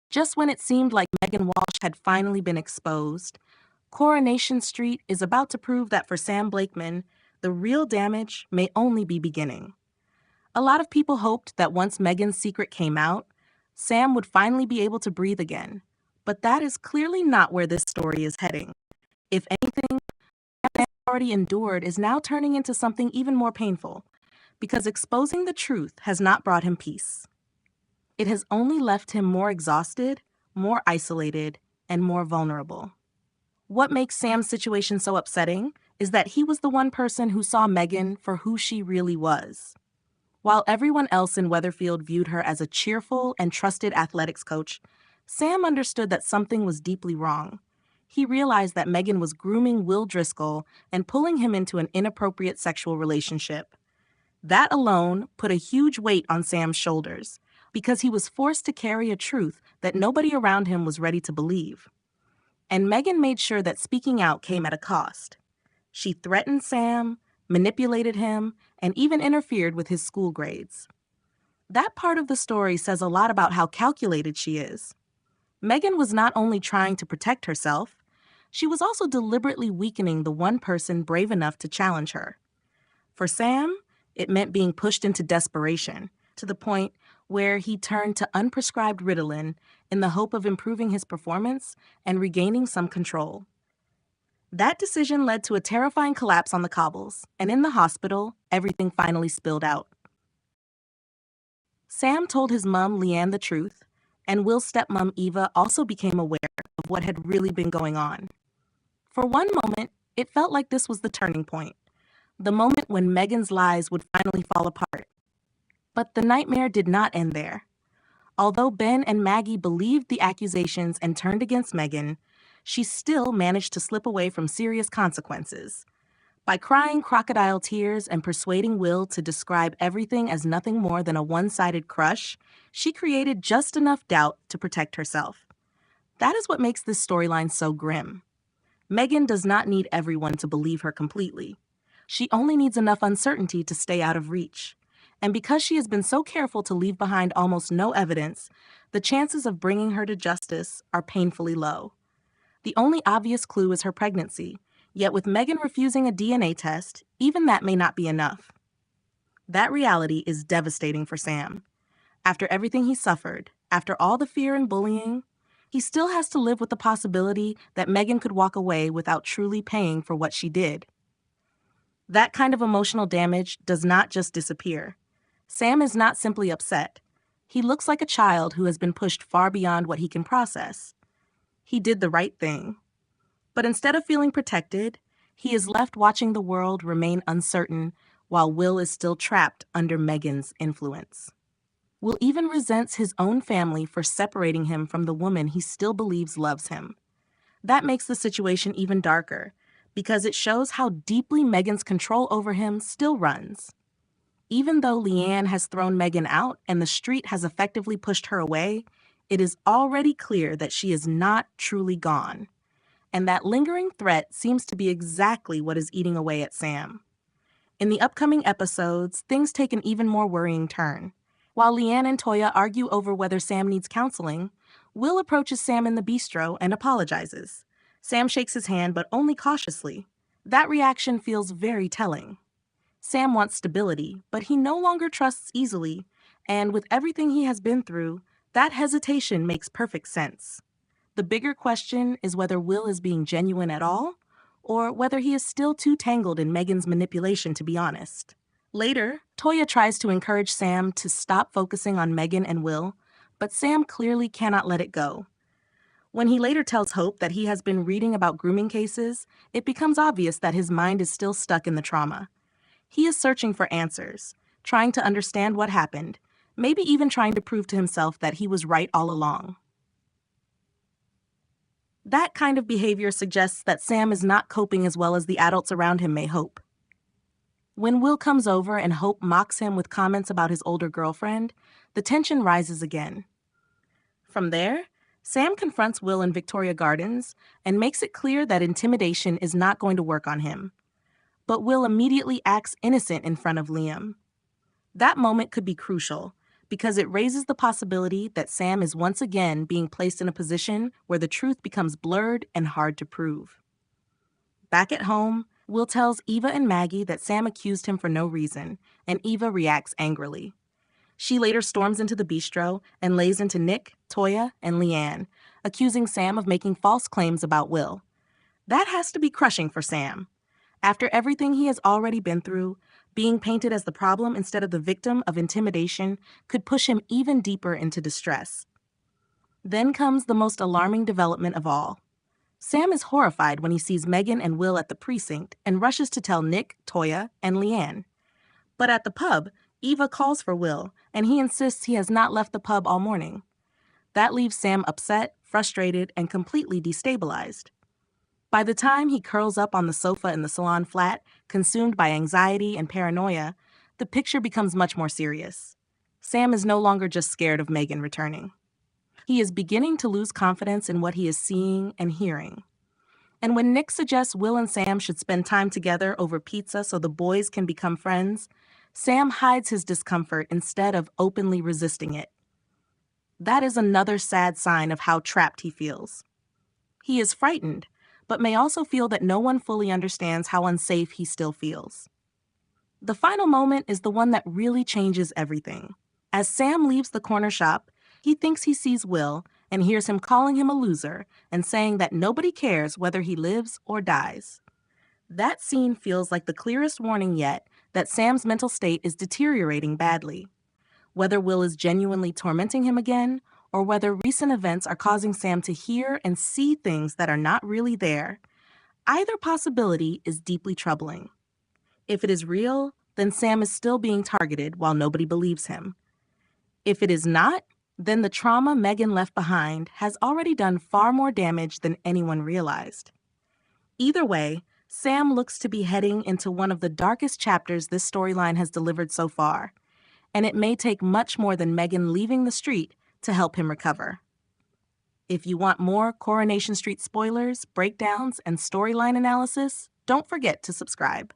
Just when it seemed like Megan Walsh had finally been exposed, Coronation Street is about to prove that for Sam Blakeman, the real damage may only be beginning. A lot of people hoped that once Megan's secret came out, Sam would finally be able to breathe again. But that is clearly not where this story is heading. If anything, what Sam already endured is now turning into something even more painful, because exposing the truth has not brought him peace. It has only left him more exhausted, more isolated, and more vulnerable. What makes Sam's situation so upsetting is that he was the one person who saw Megan for who she really was. While everyone else in Weatherfield viewed her as a cheerful and trusted athletics coach, Sam understood that something was deeply wrong. He realized that Megan was grooming Will Driscoll and pulling him into an inappropriate sexual relationship. That alone put a huge weight on Sam's shoulders, because he was forced to carry a truth that nobody around him was ready to believe. And Megan made sure that speaking out came at a cost. She threatened Sam, manipulated him, and even interfered with his school grades. That part of the story says a lot about how calculated she is. Megan was not only trying to protect herself, she was also deliberately weakening the one person brave enough to challenge her. For Sam, it meant being pushed into desperation, to the point where he turned to unprescribed Ritalin in the hope of improving his performance and regaining some control. That decision led to a terrifying collapse on the cobbles, and in the hospital, everything finally spilled out. Sam told his mom, Leanne, the truth, and Will's stepmom, Eva, also became aware of what had really been going on. For one moment, it felt like this was the turning point, the moment when Megan's lies would finally fall apart. But the nightmare did not end there. Although Ben and Maggie believed the accusations and turned against Megan, she still managed to slip away from serious consequences. By crying crocodile tears and persuading Will to describe everything as nothing more than a one-sided crush, she created just enough doubt to protect herself. That is what makes this storyline so grim. Megan does not need everyone to believe her completely. She only needs enough uncertainty to stay out of reach. And because she has been so careful to leave behind almost no evidence, the chances of bringing her to justice are painfully low. The only obvious clue is her pregnancy, yet with Megan refusing a DNA test, even that may not be enough. That reality is devastating for Sam. After everything he suffered, after all the fear and bullying, he still has to live with the possibility that Megan could walk away without truly paying for what she did. That kind of emotional damage does not just disappear. Sam is not simply upset. He looks like a child who has been pushed far beyond what he can process. He did the right thing. But instead of feeling protected, he is left watching the world remain uncertain while Will is still trapped under Megan's influence. Will even resents his own family for separating him from the woman he still believes loves him. That makes the situation even darker, because it shows how deeply Megan's control over him still runs. Even though Leanne has thrown Megan out and the street has effectively pushed her away, it is already clear that she is not truly gone. And that lingering threat seems to be exactly what is eating away at Sam. In the upcoming episodes, things take an even more worrying turn. While Leanne and Toyah argue over whether Sam needs counseling, Will approaches Sam in the bistro and apologizes. Sam shakes his hand, but only cautiously. That reaction feels very telling. Sam wants stability, but he no longer trusts easily, and with everything he has been through, that hesitation makes perfect sense. The bigger question is whether Will is being genuine at all, or whether he is still too tangled in Megan's manipulation to be honest. Later, Toyah tries to encourage Sam to stop focusing on Megan and Will, but Sam clearly cannot let it go. When he later tells Hope that he has been reading about grooming cases, it becomes obvious that his mind is still stuck in the trauma. He is searching for answers, trying to understand what happened, maybe even trying to prove to himself that he was right all along. That kind of behavior suggests that Sam is not coping as well as the adults around him may hope. When Will comes over and Hope mocks him with comments about his older girlfriend, the tension rises again. From there, Sam confronts Will in Victoria Gardens and makes it clear that intimidation is not going to work on him. But Will immediately acts innocent in front of Liam. That moment could be crucial, because it raises the possibility that Sam is once again being placed in a position where the truth becomes blurred and hard to prove. Back at home, Will tells Eva and Maggie that Sam accused him for no reason, and Eva reacts angrily. She later storms into the bistro and lays into Nick, Toyah, and Leanne, accusing Sam of making false claims about Will. That has to be crushing for Sam. After everything he has already been through, being painted as the problem instead of the victim of intimidation could push him even deeper into distress. Then comes the most alarming development of all. Sam is horrified when he sees Megan and Will at the precinct and rushes to tell Nick, Toyah, and Leanne. But at the pub, Eva calls for Will, and he insists he has not left the pub all morning. That leaves Sam upset, frustrated, and completely destabilized. By the time he curls up on the sofa in the salon flat, consumed by anxiety and paranoia, the picture becomes much more serious. Sam is no longer just scared of Megan returning. He is beginning to lose confidence in what he is seeing and hearing. And when Nick suggests Will and Sam should spend time together over pizza so the boys can become friends, Sam hides his discomfort instead of openly resisting it. That is another sad sign of how trapped he feels. He is frightened, but may also feel that no one fully understands how unsafe he still feels. The final moment is the one that really changes everything. As Sam leaves the corner shop, he thinks he sees Will and hears him calling him a loser and saying that nobody cares whether he lives or dies. That scene feels like the clearest warning yet that Sam's mental state is deteriorating badly. Whether Will is genuinely tormenting him again, or whether recent events are causing Sam to hear and see things that are not really there, either possibility is deeply troubling. If it is real, then Sam is still being targeted while nobody believes him. If it is not, then the trauma Megan left behind has already done far more damage than anyone realized. Either way, Sam looks to be heading into one of the darkest chapters this storyline has delivered so far, and it may take much more than Megan leaving the street to help him recover. If you want more Coronation Street spoilers, breakdowns, and storyline analysis, don't forget to subscribe.